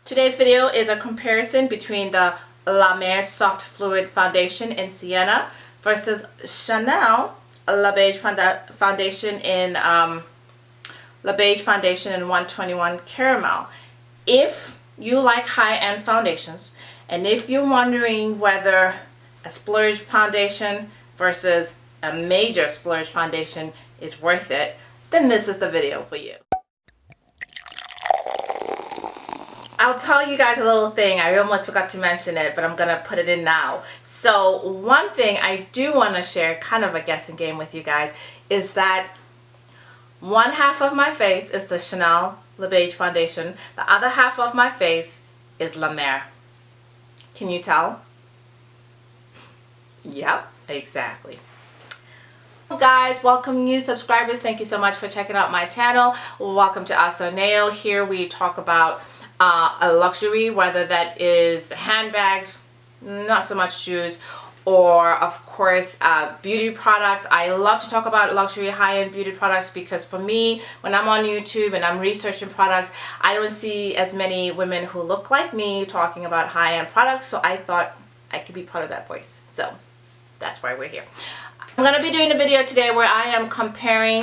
Today's video is a comparison between the La Mer Soft Fluid Foundation in Sienna versus Chanel La Beige Foundation in 121 Caramel. If you like high-end foundations, and if you're wondering whether a splurge foundation versus a major splurge foundation is worth it, then this is the video for you. I'll tell you guys a little thing. I almost forgot to mention it, but I'm gonna put it in now. So one thing I do want to share, kind of a guessing game with you guys, is that one half of my face is the Chanel La Beige foundation. The other half of my face is La Mer. Can you tell? Yep, exactly. Guys, welcome new subscribers. Thank you so much for checking out my channel. Welcome to Ahhhsoneo. Here we talk about a luxury, whether that is handbags, not so much shoes, or of course beauty products. I love to talk about luxury high-end beauty products because for me, when I'm on YouTube and I'm researching products, I don't see as many women who look like me talking about high-end products, so I thought I could be part of that voice. So that's why we're here. I'm going to be doing a video today where I am comparing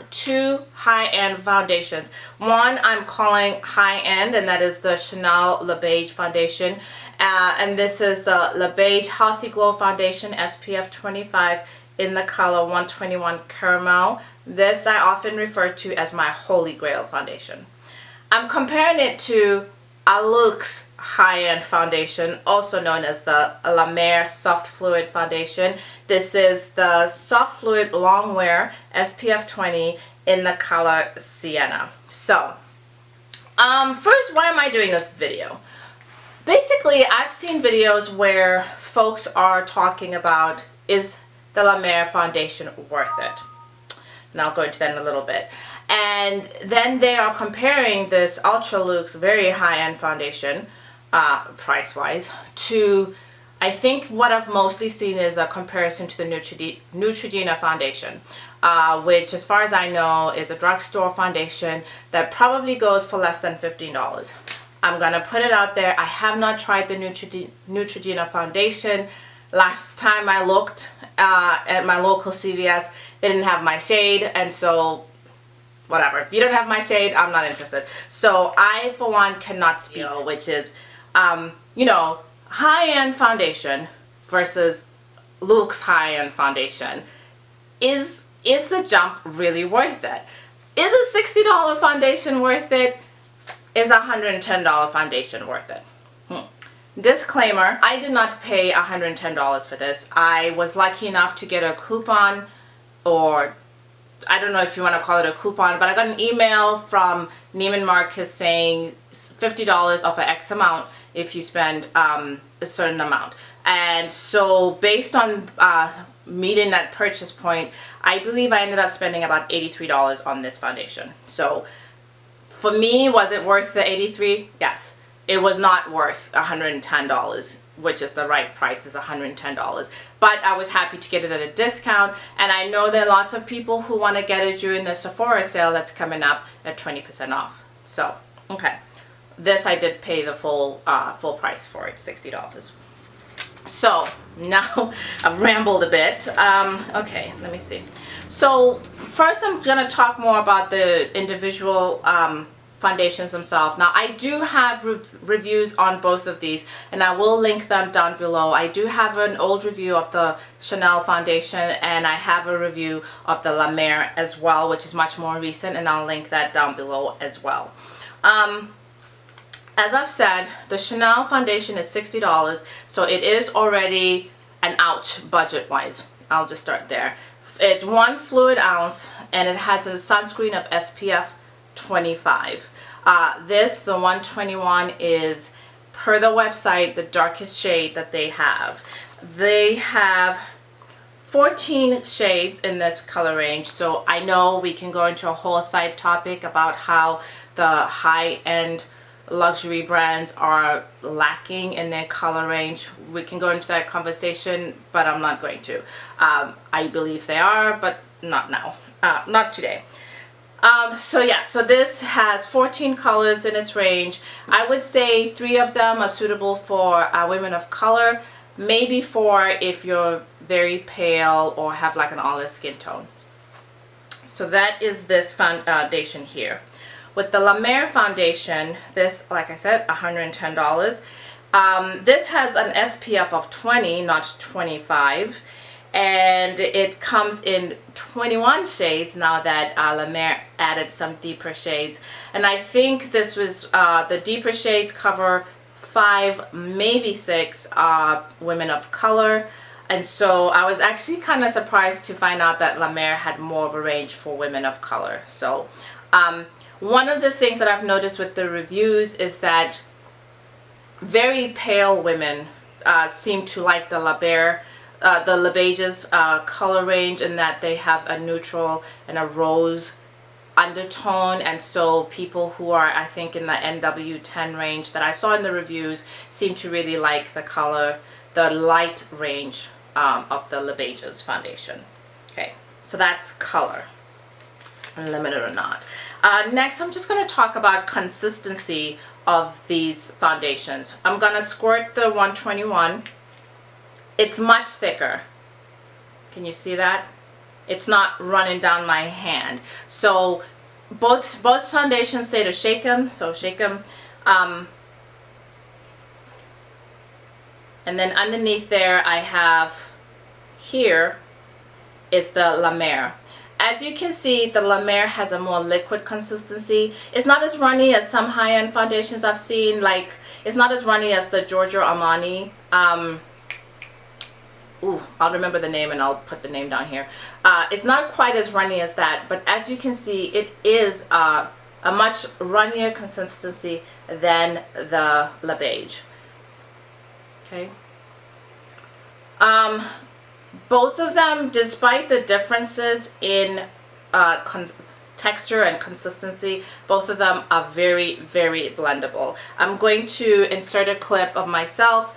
two high-end foundations. One I'm calling high-end, and that is the Chanel La Beige foundation. And this is the La Beige Healthy Glow Foundation SPF 25 in the color 121 Caramel. This I often refer to as my Holy Grail foundation. I'm comparing it to Ahhhsoneo high-end foundation, also known as the La Mer Soft Fluid Foundation. This is the Soft Fluid Long Wear SPF 20 in the color Sienna. So, first, why am I doing this video? Basically, I've seen videos where folks are talking about, is the La Mer foundation worth it? And I'll go into that in a little bit. And then they are comparing this Ultra Luxe very high-end foundation, price-wise, to, I think what I've mostly seen is a comparison to the Neutrogena foundation, which as far as I know is a drugstore foundation that probably goes for less than $15. I'm gonna put it out there. I have not tried the Neutrogena foundation. Last time I looked at my local CVS, they didn't have my shade, and so whatever. If you don't have my shade, I'm not interested. So I, for one, cannot speak, which is, you know, high-end foundation versus Luxe high-end foundation. Is the jump really worth it? Is a $60 foundation worth it? Is a $110 foundation worth it? Disclaimer, I did not pay $110 for this. I was lucky enough to get a coupon, or I don't know if you want to call it a coupon, but I got an email from Neiman Marcus saying $50 off of X amount if you spend a certain amount. And so based on meeting that purchase point, I believe I ended up spending about $83 on this foundation. So for me, was it worth the $83? Yes. It was not worth $110, which is the right price, is $110. But I was happy to get it at a discount, and I know there are lots of people who want to get it during the Sephora sale that's coming up at 20% off. So, okay. This I did pay the full price for it, $60. So, now I've rambled a bit. Okay, let me see. So, first I'm going to talk more about the individual foundations themselves. Now I do have reviews on both of these, and I will link them down below. I do have an old review of the Chanel foundation, and I have a review of the La Mer as well, which is much more recent, and I'll link that down below as well. As I've said, the Chanel foundation is $60, so it is already an ouch budget wise. I'll just start there. It's 1 fluid ounce, and it has a sunscreen of SPF 25. The 121, is, per the website, the darkest shade that they have. They have 14 shades in this color range, so I know we can go into a whole side topic about how the high-end luxury brands are lacking in their color range. We can go into that conversation, but I'm not going to. I believe they are, but not now. Not today. So yeah, so this has 14 colors in its range. I would say 3 of them are suitable for women of color, maybe 4 if you're very pale or have like an olive skin tone. So that is this foundation here. With the La Mer foundation, this, like I said, $110. This has an SPF of 20, not 25. And it comes in 21 shades now that La Mer added some deeper shades. And I think this was, the deeper shades cover 5, maybe 6 women of color. And so I was actually kind of surprised to find out that La Mer had more of a range for women of color. So one of the things that I've noticed with the reviews is that very pale women seem to like the the Beiges color range, in that they have a neutral and a rose undertone, and so people who are, I think, in the NW10 range that I saw in the reviews seem to really like the color, the light range of the Beiges foundation. Okay, so that's color, unlimited or not. Next, I'm just going to talk about consistency of these foundations. I'm going to squirt the 121. It's much thicker. Can you see that? It's not running down my hand. So both foundations say to shake them, so shake them. And then underneath there I have, here is the La Mer. As you can see, the La Mer has a more liquid consistency. It's not as runny as some high-end foundations I've seen. Like, it's not as runny as the Giorgio Armani. I'll remember the name and I'll put the name down here. It's not quite as runny as that, but as you can see, it is a much runnier consistency than the La Beige. Okay. Both of them, despite the differences in texture and consistency, both of them are very, very blendable. I'm going to insert a clip of myself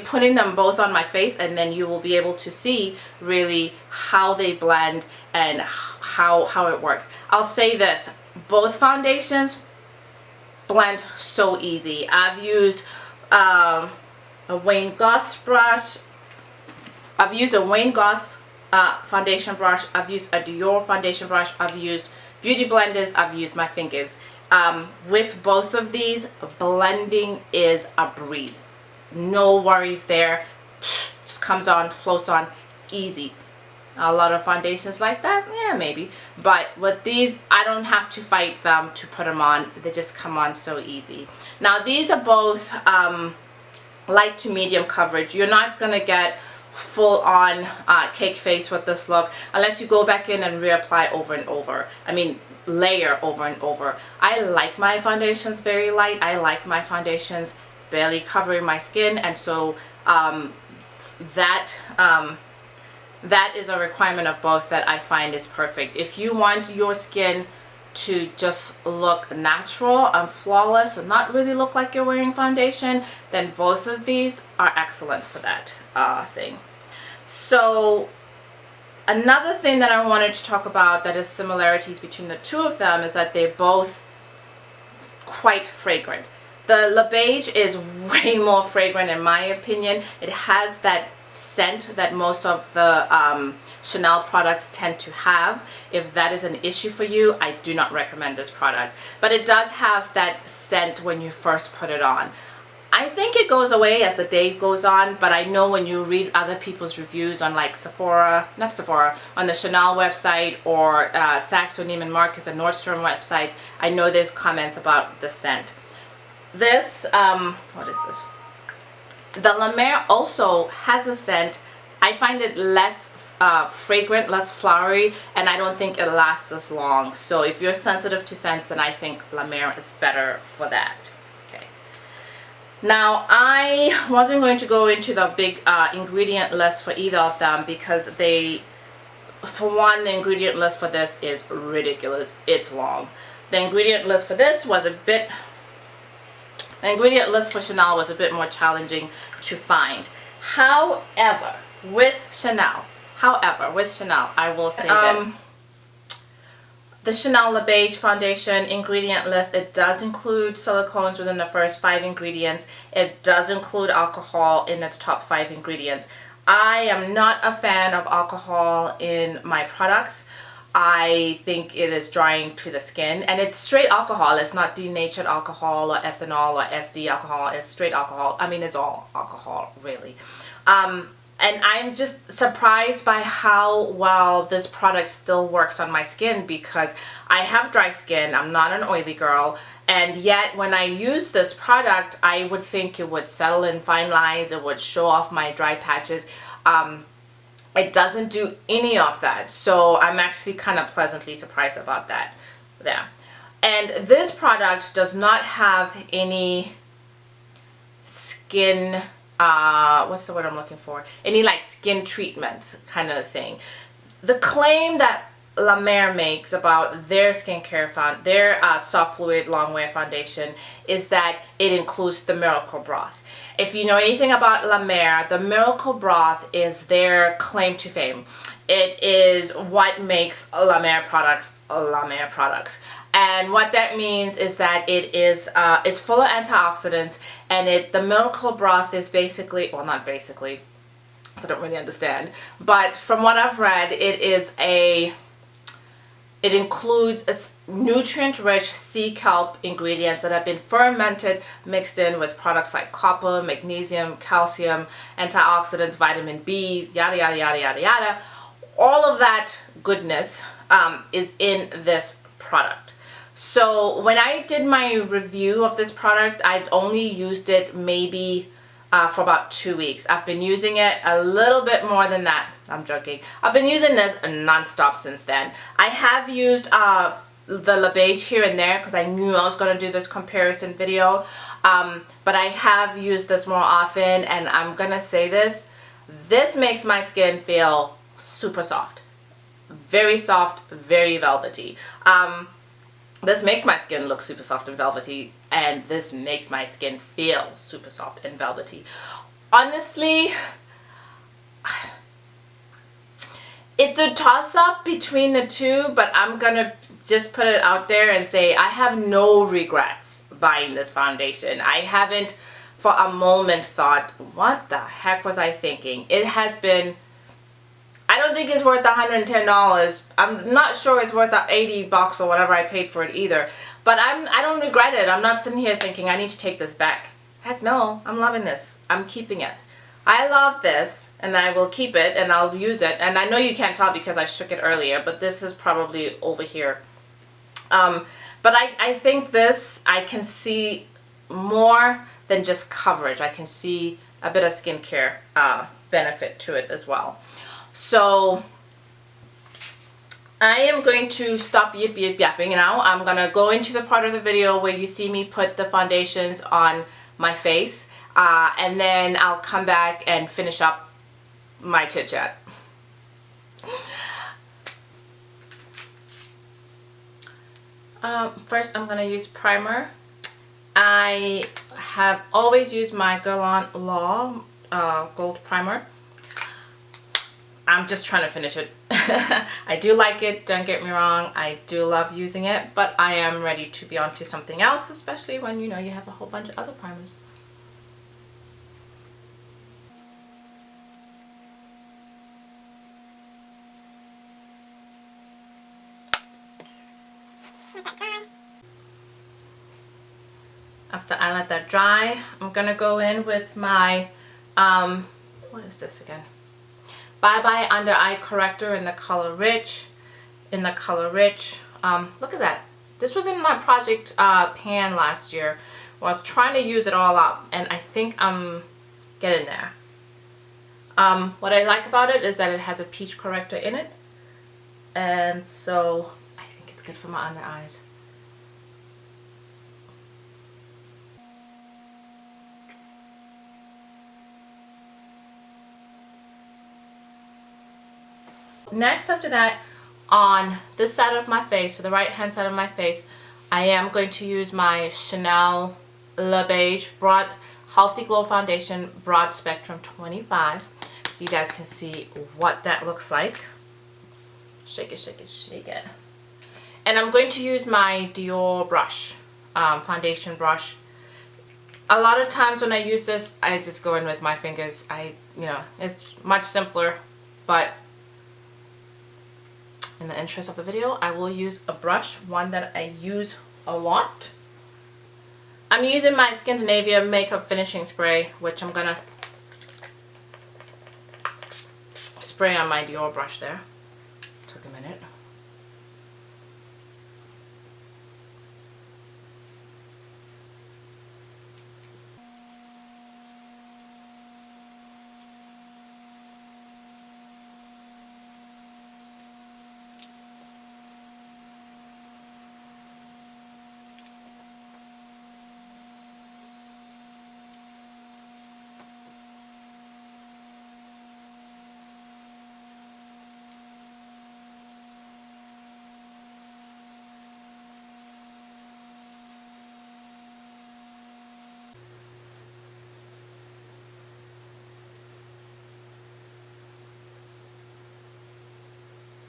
putting them both on my face, and then you will be able to see really how they blend and how it works. I'll say this, both foundations blend so easy. I've used a Wayne Goss brush. I've used a Wayne Goss foundation brush. I've used a Dior foundation brush. I've used beauty blenders. I've used my fingers. With both of these, blending is a breeze. No worries there. Just comes on, floats on, easy. A lot of foundations like that, yeah, maybe. But with these, I don't have to fight them to put them on. They just come on so easy. Now, these are both light to medium coverage. You're not going to get full on cake face with this look unless you go back in and reapply over and over. I mean, layer over and over. I like my foundations very light. I like my foundations barely covering my skin, and so that is a requirement of both that I find is perfect. If you want your skin to just look natural and flawless and not really look like you're wearing foundation, then both of these are excellent for that thing. So another thing that I wanted to talk about that is similarities between the two of them is that they're both quite fragrant. The La Beige is way more fragrant in my opinion. It has that scent that most of the Chanel products tend to have. If that is an issue for you, I do not recommend this product. But it does have that scent when you first put it on. I think it goes away as the day goes on, but I know when you read other people's reviews on like on the Chanel website or Saks or Neiman Marcus and Nordstrom websites, I know there's comments about the scent. This, what is this? The La Mer also has a scent. I find it less fragrant, less flowery, and I don't think it lasts as long. So if you're sensitive to scents, then I think La Mer is better for that. Okay. Now, I wasn't going to go into the big ingredient list for either of them because for one, the ingredient list for this is ridiculous. It's long. The ingredient list for this was the ingredient list for Chanel was a bit more challenging to find. However, with Chanel, However, with Chanel, I will say this. The Chanel Le Beige foundation ingredient list, it does include silicones within the first 5 ingredients. It does include alcohol in its top 5 ingredients. I am not a fan of alcohol in my products. I think it is drying to the skin, and it's straight alcohol. It's not denatured alcohol or ethanol or SD alcohol. It's straight alcohol. I mean, it's all alcohol, really. And I'm just surprised by how well this product still works on my skin, because I have dry skin. I'm not an oily girl. And yet when I use this product, I would think it would settle in fine lines. It would show off my dry patches. It doesn't do any of that. So I'm actually kind of pleasantly surprised about that there. And this product does not have any skin what's the word I'm looking for? Any like skin treatment kind of thing. The claim that La Mer makes about their skincare their soft fluid long wear foundation is that it includes the miracle broth. If you know anything about La Mer, the miracle broth is their claim to fame. It is what makes La Mer products La Mer products. And what that means is that it is it's full of antioxidants, and the miracle broth is basically, well, not basically, so I don't really understand, but from what I've read, it includes nutrient-rich sea kelp ingredients that have been fermented, mixed in with products like copper, magnesium, calcium, antioxidants, vitamin B, yada yada yada yada yada. All of that goodness is in this product. So when I did my review of this product, I only used it maybe for about 2 weeks. I've been using it a little bit more than that. I'm joking. I've been using this non-stop since then. I have used the Le Beige here and there because I knew I was going to do this comparison video. But I have used this more often, and I'm going to say this. This makes my skin feel super soft. Very soft, very velvety. This makes my skin look super soft and velvety, and this makes my skin feel super soft and velvety. Honestly, it's a toss-up between the two, but I'm gonna just put it out there and say I have no regrets buying this foundation. I haven't for a moment thought, what the heck was I thinking? It has been, I don't think it's worth $110. I'm not sure it's worth the $80 or whatever I paid for it either. But I don't regret it. I'm not sitting here thinking I need to take this back. Heck no, I'm loving this. I'm keeping it. I love this, and I will keep it, and I'll use it. And I know you can't tell because I shook it earlier, but this is probably over here. But I think this, I can see more than just coverage. I can see a bit of skincare benefit to it as well. So I am going to stop yapping now. I'm going to go into the part of the video where you see me put the foundations on my face, and then I'll come back and finish up my chit chat. First I'm going to use primer. I have always used my Guerlain Law gold primer. I'm just trying to finish it. I do like it, don't get me wrong. I do love using it, but I am ready to be on to something else, especially when, you know, you have a whole bunch of other primers. After I let that dry, I'm gonna go in with my, what is this again? Bye Bye Under Eye Corrector in the color Rich. Look at that. This was in my project pan last year where I was trying to use it all up, and I think I'm getting there. What I like about it is that it has a peach corrector in it, and so I think it's good for my under eyes. Next, after that, on this side of my face, so the right hand side of my face, I am going to use my Chanel Le Beige Broad Healthy Glow Foundation Broad Spectrum 25. so you guys can see what that looks like. Shake it, shake it, shake it. And I'm going to use my Dior brush, foundation brush. A lot of times when I use this, I just go in with my fingers. You know, it's much simpler, but in the interest of the video, I will use a brush, one that I use a lot. I'm using my Scandinavia makeup finishing spray, which I'm gonna spray on my Dior brush there. Took a minute.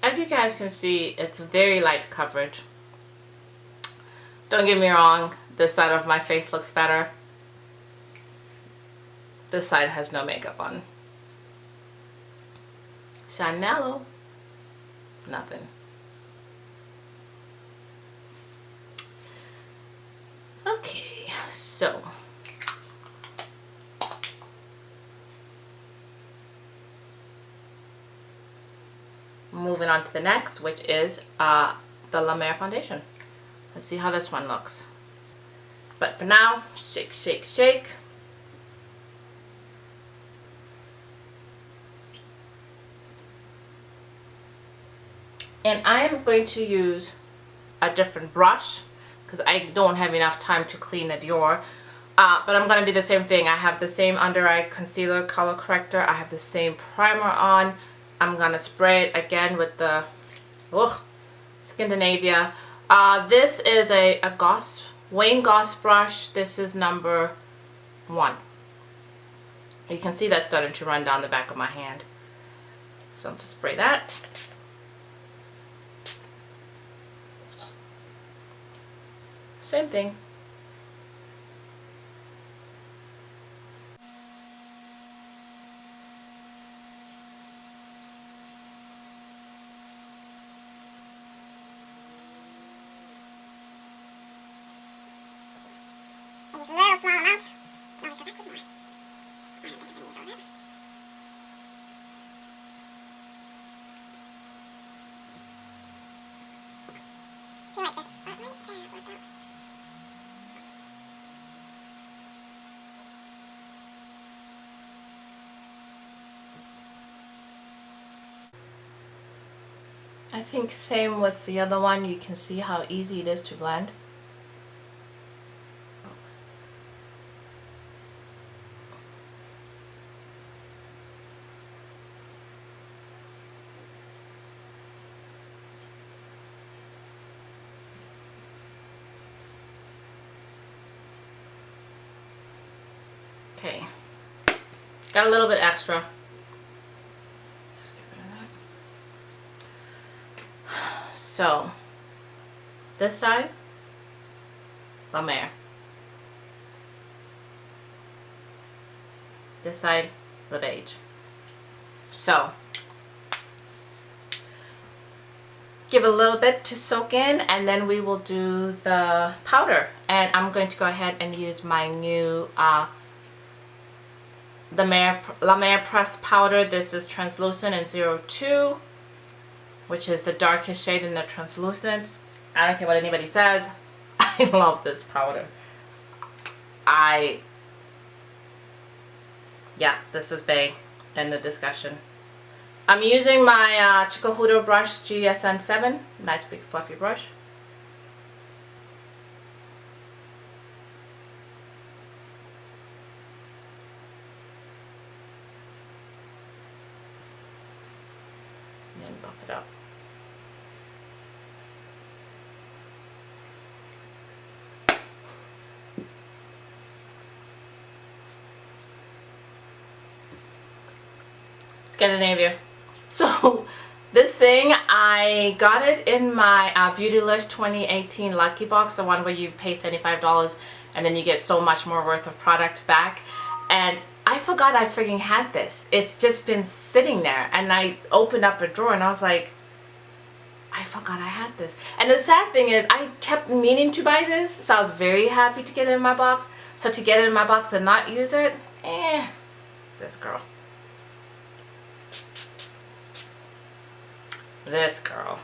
As you guys can see, it's very light coverage. Don't get me wrong, this side of my face looks better. This side has no makeup on. Chanel, nothing. Okay, so moving on to the next, which is the La Mer foundation. Let's see how this one looks. But for now, shake, shake, shake. And I am going to use a different brush because I don't have enough time to clean the Dior. But I'm going to do the same thing. I have the same under eye concealer color corrector. I have the same primer on. I'm going to spray it again with the Scandinavia. This is a Goss, Wayne Goss brush. This is number 1. You can see that's starting to run down the back of my hand. So I'll just spray that. Same thing. Little small amounts. Can always go back with more. I don't think I'm going to use all that. I feel like this spot right there worked out. I think same with the other one. You can see how easy it is to blend. Okay, got a little bit extra. Just get rid of that. So, this side, La Mer. This side, the Beiges. So, give a little bit to soak in, and then we will do the powder. And I'm going to go ahead and use my new La Mer Pressed Powder. This is translucent in 02, which is the darkest shade in the translucent. I don't care what anybody says. I love this powder. Yeah, this is bae in the discussion. I'm using my Chico Hudo brush, GSN7. Nice big fluffy brush. And buff it up. Scandinavia. So this thing, I got it in my Beautylish 2018 Lucky Box, the one where you pay $75 and then you get so much more worth of product back. And I forgot I freaking had this. It's just been sitting there, and I opened up a drawer and I was like, I forgot I had this. And the sad thing is, I kept meaning to buy this, so I was very happy to get it in my box. So to get it in my box and not use it, this girl. This girl.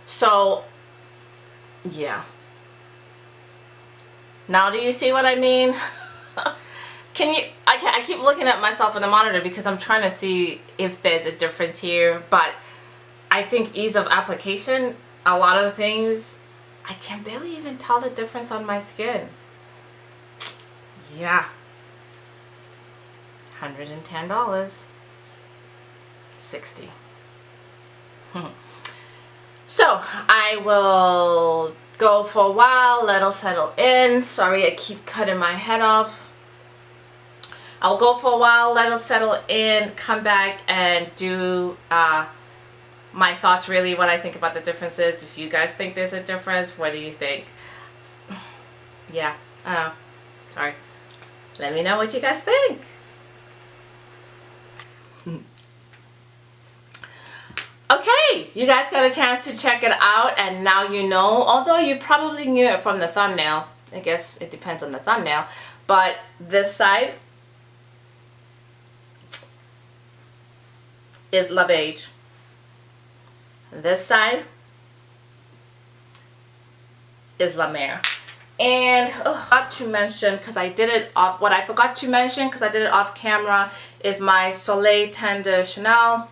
So, yeah. Now do you see what I mean? Can you, I keep looking at myself in the monitor because I'm trying to see if there's a difference here, but I think ease of application, a lot of the things, I can barely even tell the difference on my skin. Yeah. $110. 60. So I will go for a while, let it settle in. Sorry, I keep cutting my head off. I'll go for a while, let it settle in, come back and do my thoughts, really, what I think about the differences. If you guys think there's a difference, what do you think? Yeah, I don't know. Sorry. Let me know what you guys think. Okay, you guys got a chance to check it out, and now you know, although you probably knew it from the thumbnail. I guess it depends on the thumbnail, but this side is La Beige. This side is La Mer. And forgot to mention, because I did it off, what I forgot to mention because I did it off camera, is my Soleil Tender Chanel.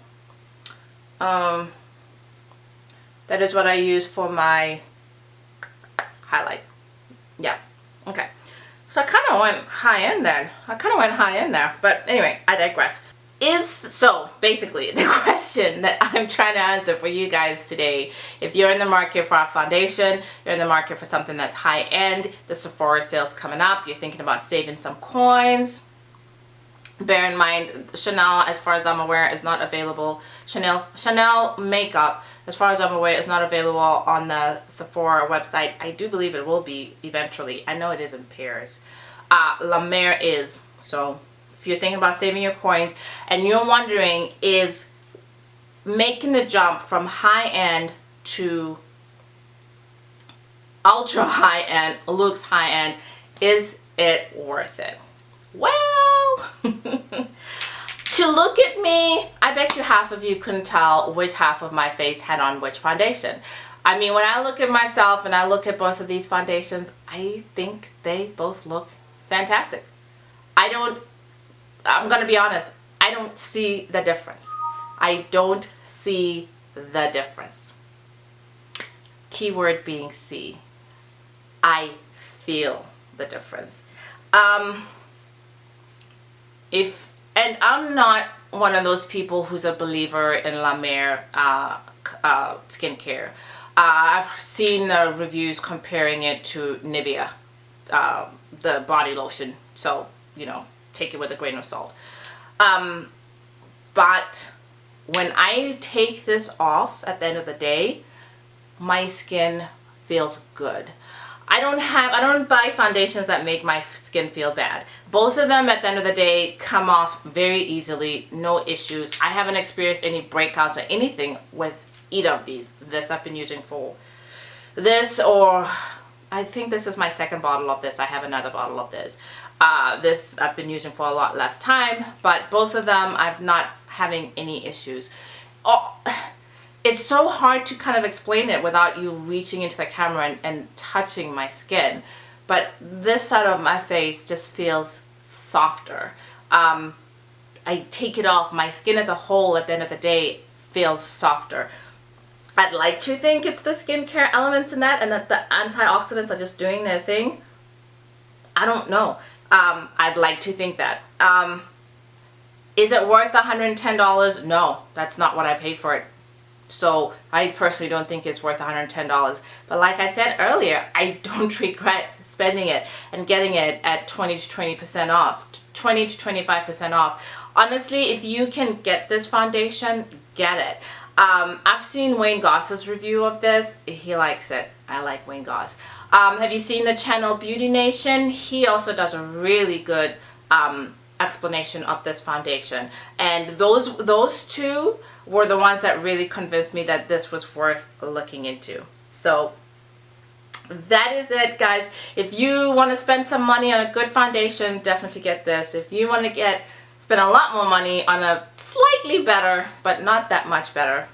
That is what I use for my highlight. Yeah, okay. So I kind of went high end there. But anyway, I digress. So basically the question that I'm trying to answer for you guys today, if you're in the market for a foundation, you're in the market for something that's high end, the Sephora sale's coming up, you're thinking about saving some coins, bear in mind Chanel, as far as I'm aware, is not available. Chanel makeup, as far as I'm aware, is not available on the Sephora website. I do believe it will be eventually. I know it is in Paris. La Mer is. So if you're thinking about saving your coins and you're wondering, is making the jump from high end to ultra high end, looks high end, is it worth it? Well, to look at me, I bet you half of you couldn't tell which half of my face had on which foundation. I mean, when I look at myself and I look at both of these foundations, I think they both look fantastic. I'm going to be honest, I don't see the difference. I don't see the difference. Keyword being see. I feel the difference. And I'm not one of those people who's a believer in La Mer skincare. I've seen reviews comparing it to Nivea, the body lotion. So, you know, take it with a grain of salt. But when I take this off at the end of the day, my skin feels good. I don't buy foundations that make my skin feel bad. Both of them at the end of the day come off very easily, no issues. I haven't experienced any breakouts or anything with either of these. This I've been using for this, or I think this is my second bottle of this. I have another bottle of this. This I've been using for a lot less time, but both of them I'm not having any issues. It's so hard to kind of explain it without you reaching into the camera and touching my skin. But this side of my face just feels softer. I take it off, my skin as a whole at the end of the day feels softer. I'd like to think it's the skincare elements in that, and that the antioxidants are just doing their thing. I don't know. I'd like to think that. Is it worth $110? No, that's not what I paid for it. So I personally don't think it's worth $110. But like I said earlier, I don't regret spending it and getting it at 20 to 20% off, 20 to 25% off. Honestly, if you can get this foundation, get it. I've seen Wayne Goss's review of this. He likes it. I like Wayne Goss. Have you seen the channel Beauty Nation? He also does a really good explanation of this foundation. And those two were the ones that really convinced me that this was worth looking into. So that is it, guys. If you want to spend some money on a good foundation, definitely get this. If you want to spend a lot more money on a slightly better, but not that much better.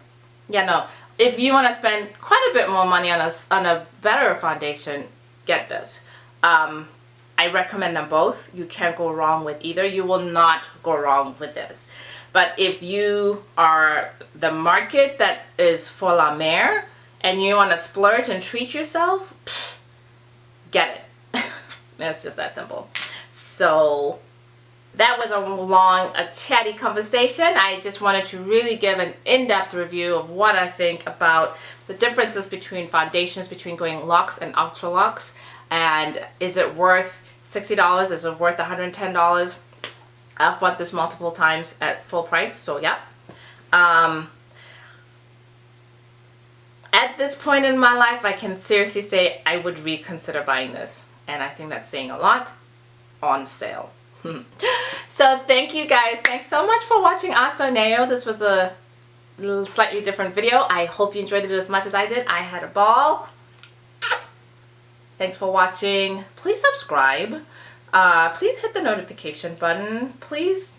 Yeah, no. If you want to spend quite a bit more money on a better foundation, get this. I recommend them both. You can't go wrong with either. You will not go wrong with this. But if you are the market that is for La Mer and you want to splurge and treat yourself, get it. It's just that simple. So that was a chatty conversation. I just wanted to really give an in-depth review of what I think about the differences between foundations, between going luxe and ultra luxe, and is it worth $60? Is it worth $110? I've bought this multiple times at full price, so yeah. At this point in my life, I can seriously say I would reconsider buying this, and I think that's saying a lot. On sale. So thank you guys. Thanks so much for watching Ahhhsoneo. This was a little slightly different video. I hope you enjoyed it as much as I did. I had a ball. Thanks for watching. Please subscribe. Please hit the notification button. Please